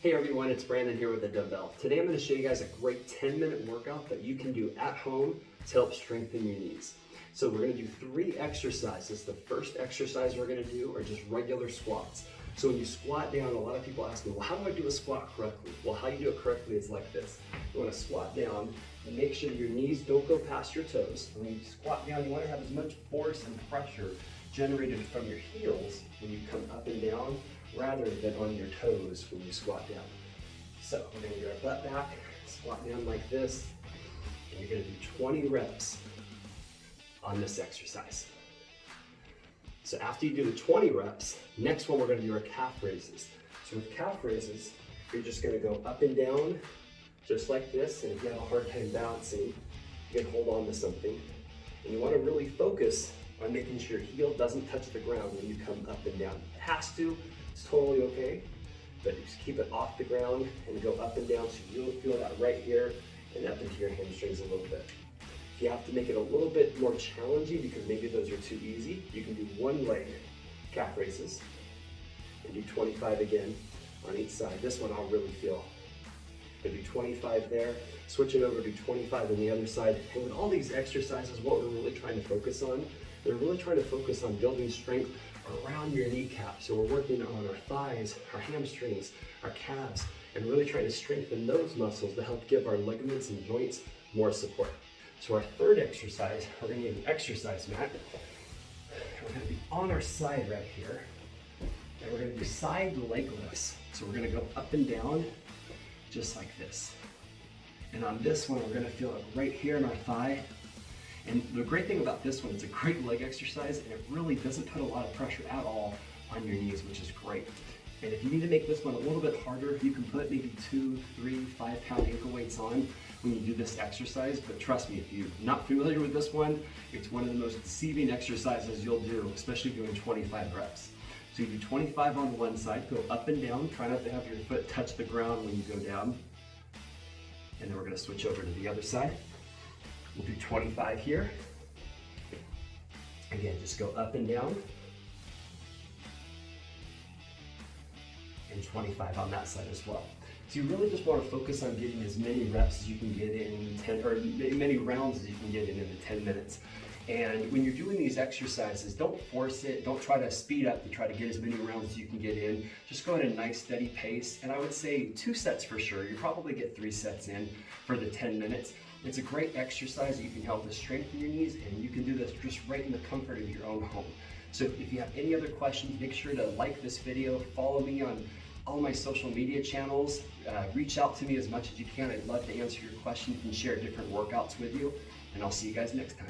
Hey everyone, it's Brandon here with the Dumbbell. Today I'm going to show you guys a great 10-minute workout that you can do at home to help strengthen your knees. So we're going to do 3 exercises. The first exercise we're going to do are just regular squats. So when you squat down, a lot of people ask me, well, how do I do a squat correctly? Well, how you do it correctly is like this. You want to squat down and make sure your knees don't go past your toes. When you squat down, you want to have as much force and pressure generated from your heels when you come up and down rather than on your toes when you squat down. So we're going to get our butt back, squat down like this, and you're going to do 20 reps on this exercise. So after you do the 20 reps, next one we're going to do our calf raises. So with calf raises, you're just going to go up and down just like this, and if you have a hard time balancing, you can hold on to something. And you want to really focus on making sure your heel doesn't touch the ground when you come up and down. It has to, it's totally okay, but just keep it off the ground and go up and down so you'll feel that right here and up into your hamstrings a little bit. If you have to make it a little bit more challenging because maybe those are too easy, you can do one leg calf raises and do 25 again on each side. This one I'll really feel. I do 25 there, switch it over to 25 on the other side. And with all these exercises, what we're really trying to focus on, they're really trying to focus on building strength around your kneecap. So we're working on our thighs, our hamstrings, our calves, and really trying to strengthen those muscles to help give our ligaments and joints more support. So our third exercise, we're going to need an exercise mat. We're going to be on our side right here, and we're going to do side leg lifts. So we're going to go up and down just like this. And on this one, we're going to feel it right here in our thigh. And the great thing about this one, it's a great leg exercise, and it really doesn't put a lot of pressure at all on your knees, which is great. And if you need to make this one a little bit harder, you can put maybe 2, 3, 5-pound ankle weights on when you do this exercise. But trust me, if you're not familiar with this one, it's one of the most deceiving exercises you'll do, especially doing 25 reps. So you do 25 on one side, go up and down, try not to have your foot touch the ground when you go down. And then we're going to switch over to the other side. We'll do 25 here. Again, just go up and down. And 25 on that side as well. So you really just want to focus on getting as many reps as you can get in 10, or many rounds as you can get in the 10 minutes. And when you're doing these exercises, don't force it. Don't try to speed up to try to get as many rounds as you can get in. Just go at a nice steady pace. And I would say 2 sets for sure. You probably get 3 sets in for the 10 minutes. It's a great exercise that you can help to strengthen your knees, and you can do this just right in the comfort of your own home. So if you have any other questions, make sure to like this video, follow me on all my social media channels, reach out to me as much as you can. I'd love to answer your questions and share different workouts with you, and I'll see you guys next time.